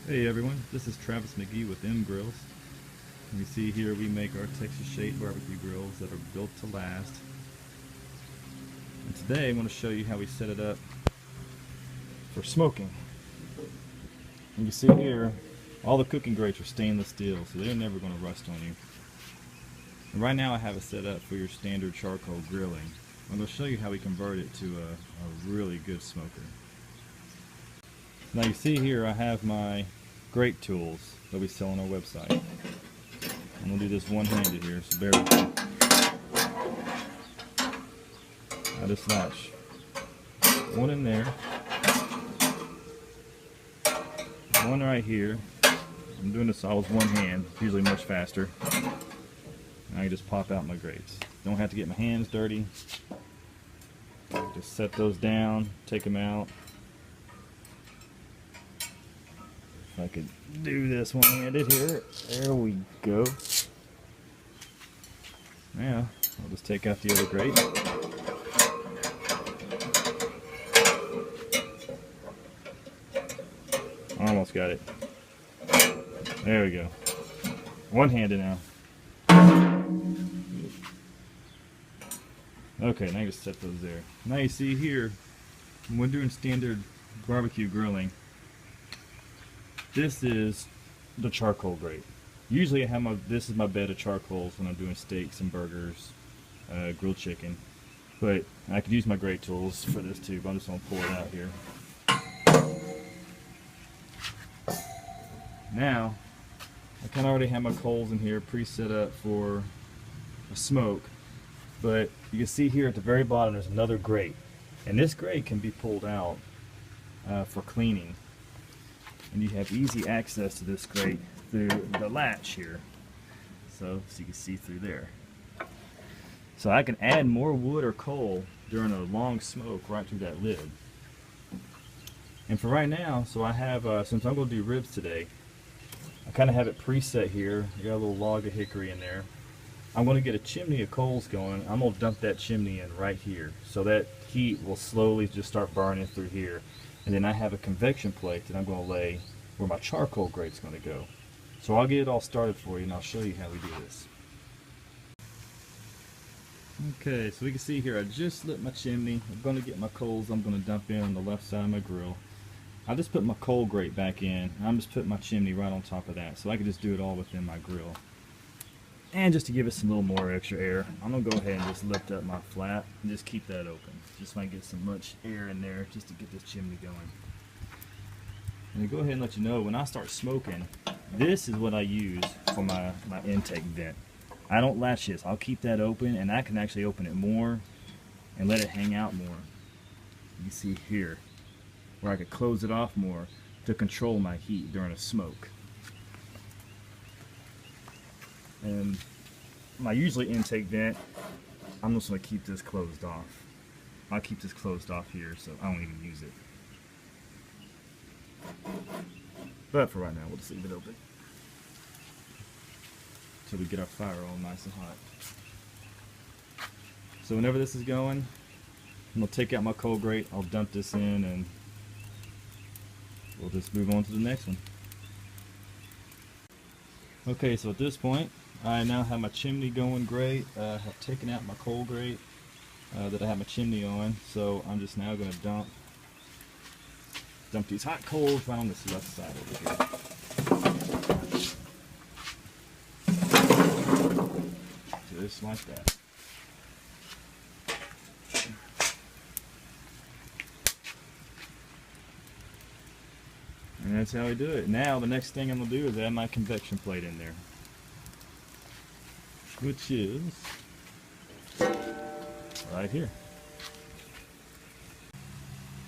Hey everyone, this is Travis McGee with M Grills. And you see here we make our Texas shade barbecue grills that are built to last. And today I'm going to show you how we set it up for smoking. And you see here, all the cooking grates are stainless steel, so they're never going to rust on you. And right now I have it set up for your standard charcoal grilling. I'm going to show you how we convert it to a really good smoker. Now you see here I have my grate tools that we sell on our website. I'm going to do this one-handed here, so bear with me. I just latch one in there, one right here. I'm doing this all with one hand, it's usually much faster. And I can just pop out my grates. Don't have to get my hands dirty. Just set those down, take them out. If I could do this one-handed here, there we go. Now, I'll just take out the other grate. Almost got it. There we go. One-handed now. Okay, now you just set those there. Now you see here, when we're doing standard barbecue grilling, this is the charcoal grate. Usually I have this is my bed of charcoals when I'm doing steaks and burgers, grilled chicken. But I could use my grate tools for this too, but I'm just going to pull it out here. Now, I kind of already have my coals in here pre-set up for a smoke. But you can see here at the very bottom there's another grate. And this grate can be pulled out for cleaning. And you have easy access to this grate through the latch here, so you can see through there. So I can add more wood or coal during a long smoke right through that lid. And for right now, so I have, since I'm going to do ribs today, I kind of have it preset here. I got a little log of hickory in there. I'm going to get a chimney of coals going. I'm going to dump that chimney in right here, so that heat will slowly just start burning through here. And then I have a convection plate that I'm going to lay where my charcoal grate's going to go. So I'll get it all started for you and I'll show you how we do this. Okay, so we can see here I just lit my chimney. I'm going to get my coals I'm going to dump in on the left side of my grill. I just put my coal grate back in. I'm just putting my chimney right on top of that, so I can just do it all within my grill. And just to give it some little more extra air, I'm going to go ahead and just lift up my flap and just keep that open. Just might get some much air in there just to get this chimney going. And to go ahead and let you know, when I start smoking, this is what I use for my intake vent. I don't latch this. I'll keep that open, and I can actually open it more and let it hang out more. You see here, where I could close it off more to control my heat during a smoke. And my usually intake vent, I'm just going to keep this closed off. I'll keep this closed off here, so I don't even use it. But for right now, we'll just leave it open until we get our fire all nice and hot. So whenever this is going, I'm going to take out my coal grate, I'll dump this in, and we'll just move on to the next one. Okay, so at this point, I now have my chimney going great. I have taken out my coal grate that I have my chimney on, so I'm just now going to dump these hot coals right on this left side over here. Just like that. And that's how we do it. Now the next thing I'm going to do is add my convection plate in there, which is right here.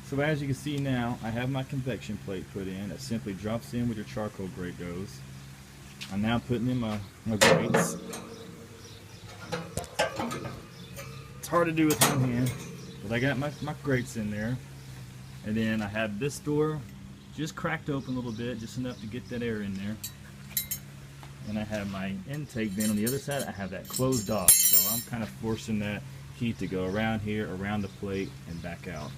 So as you can see now, I have my convection plate put in. It simply drops in where your charcoal grate goes. I'm now putting in my grates. It's hard to do with one hand, but I got my grates in there. And then I have this door just cracked open a little bit, just enough to get that air in there. And I have my intake vent on the other side. I have that closed off, so I'm kind of forcing that heat to go around here, around the plate, and back out.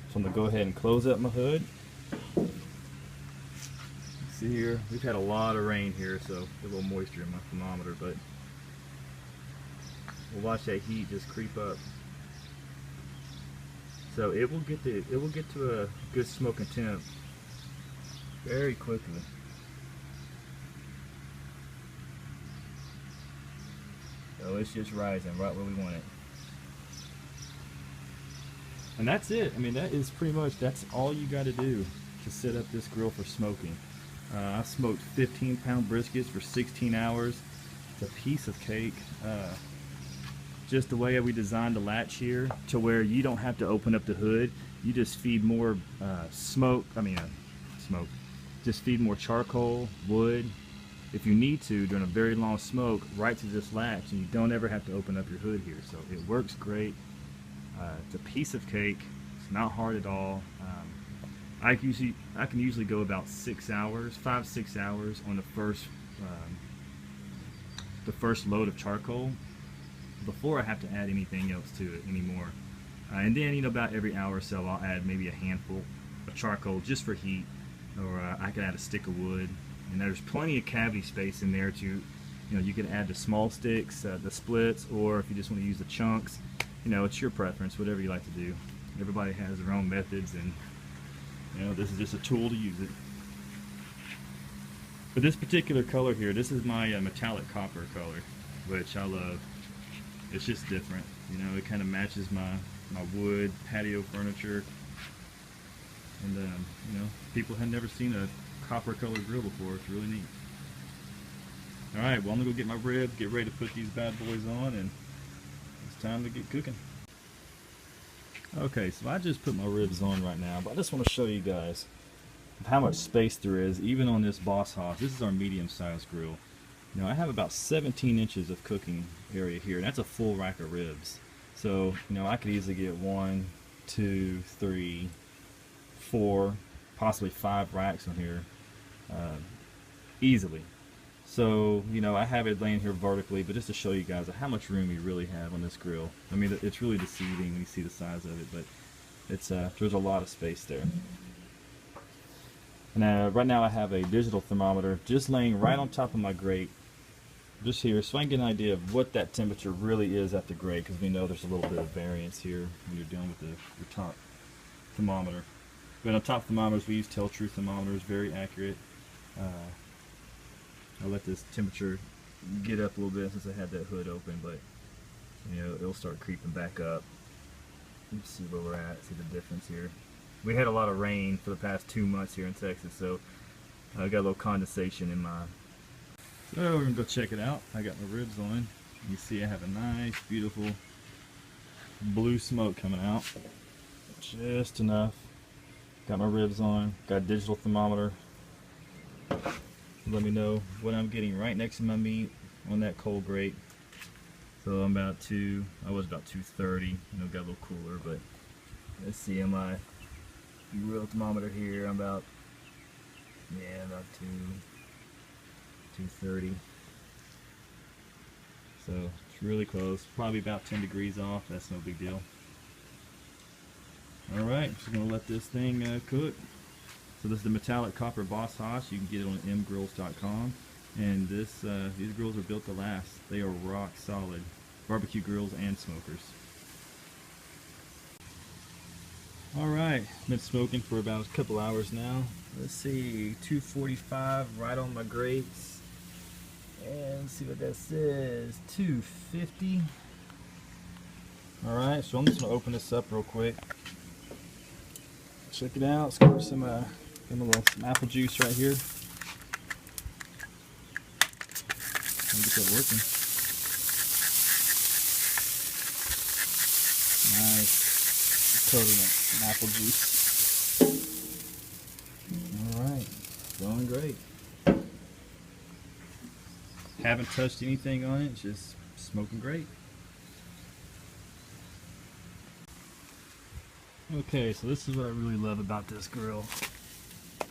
So I'm going to go ahead and close up my hood. See here, we've had a lot of rain here, so a little moisture in my thermometer, but we'll watch that heat just creep up. So it will get to a good smoking temp very quickly. So it's just rising right where we want it. And that's it. I mean, that is pretty much, that's all you got to do to set up this grill for smoking. I smoked 15-pound briskets for 16 hours. It's a piece of cake. Just the way we designed the latch here to where you don't have to open up the hood. You just feed more just feed more charcoal, wood, if you need to during a very long smoke, right to this latch, and you don't ever have to open up your hood here. So it works great. It's a piece of cake. It's not hard at all. I can usually go about 5-6 hours on the first load of charcoal before I have to add anything else to it anymore. And then, about every hour or so, I'll add maybe a handful of charcoal just for heat, or I can add a stick of wood. And there's plenty of cavity space in there to, you can add the small sticks, the splits, or if you just want to use the chunks, it's your preference, whatever you like to do. Everybody has their own methods, and this is just a tool to use it. But this particular color here, this is my metallic copper color, which I love. It's just different, it kind of matches my wood patio furniture. And people had never seen a copper colored grill before. It's really neat. Alright, well, I'm gonna go get my ribs, get ready to put these bad boys on, and it's time to get cooking. Okay, so I just put my ribs on right now, but I just want to show you guys how much space there is even on this Boss Hoss. This is our medium-sized grill. I have about 17 inches of cooking area here, and that's a full rack of ribs. So, I could easily get 1, 2, 3, 4, possibly 5 racks on here easily. So, I have it laying here vertically, but just to show you guys how much room you really have on this grill. I mean, it's really deceiving when you see the size of it, but it's there's a lot of space there. And right now I have a digital thermometer just laying right on top of my grate, just here, so I can get an idea of what that temperature really is at the grate, because we know there's a little bit of variance here when you're dealing with your top thermometer. But on top thermometers, we use Tell-True thermometers, very accurate. I'll let this temperature get up a little bit since I had that hood open, but it'll start creeping back up. Let's see where we're at, see the difference here. We had a lot of rain for the past 2 months here in Texas, so I got a little condensation in mine. So we're gonna go check it out. I got my ribs on. You see I have a nice, beautiful blue smoke coming out. Just enough. Got my ribs on, got a digital thermometer. Let me know what I'm getting right next to my meat on that cold grate. So I was about 230, got a little cooler, but let's see on my real thermometer here, I'm about 230. So it's really close, probably about 10 degrees off, that's no big deal. Alright, just gonna let this thing cook. So this is the metallic copper Boss Hoss. You can get it on mgrills.com, and these grills are built to last. They are rock solid barbecue grills and smokers. Alright, been smoking for about a couple hours now. Let's see, 245 right on my grates. And let's see what that says, 250. Alright, so I'm just going to open this up real quick. Check it out, squirt some apple juice right here. Get that working. Nice coating of some apple juice. Alright, going great. Haven't touched anything on it, it's just smoking great. Okay, so this is what I really love about this grill.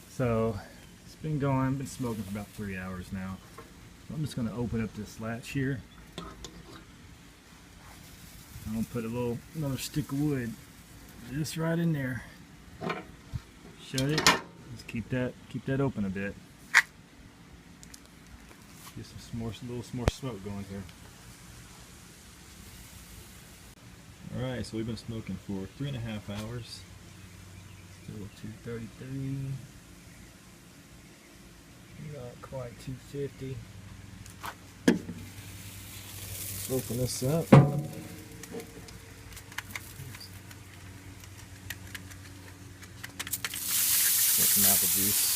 So it's been smoking for about 3 hours now. So I'm just going to open up this latch here. I'm going to put another stick of wood just right in there. Shut it. Just keep that open a bit. Get some more, little more smoke going here. Alright, so we've been smoking for 3.5 hours. Still 233. Not quite 250. Let's open this up. Get some apple juice.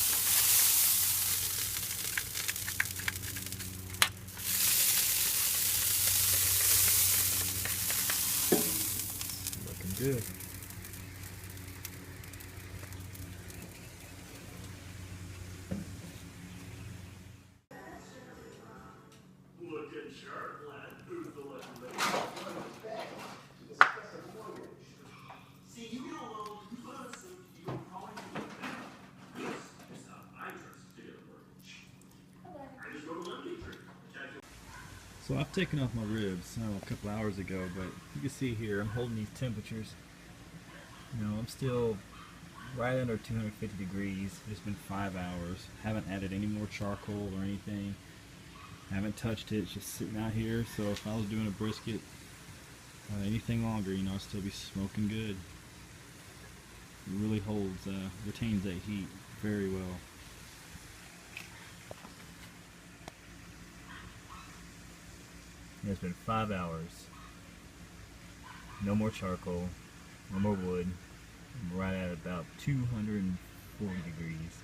Looking good. Looking sharp, lad. Who's the lucky lady? See, you get alone, you put on a suit, you go calling me back. This is how I trust to get a mortgage. I just wrote a Monday trip. So I've taken off my ribs a couple hours ago, but you can see here I'm holding these temperatures. You know, I'm still right under 250 degrees. It's been 5 hours. Haven't added any more charcoal or anything. Haven't touched it. It's just sitting out here. So if I was doing a brisket anything longer, you know, I'd still be smoking good. It really holds, retains that heat very well. And it's been 5 hours. No more charcoal. No more wood. I'm right at about 240 degrees.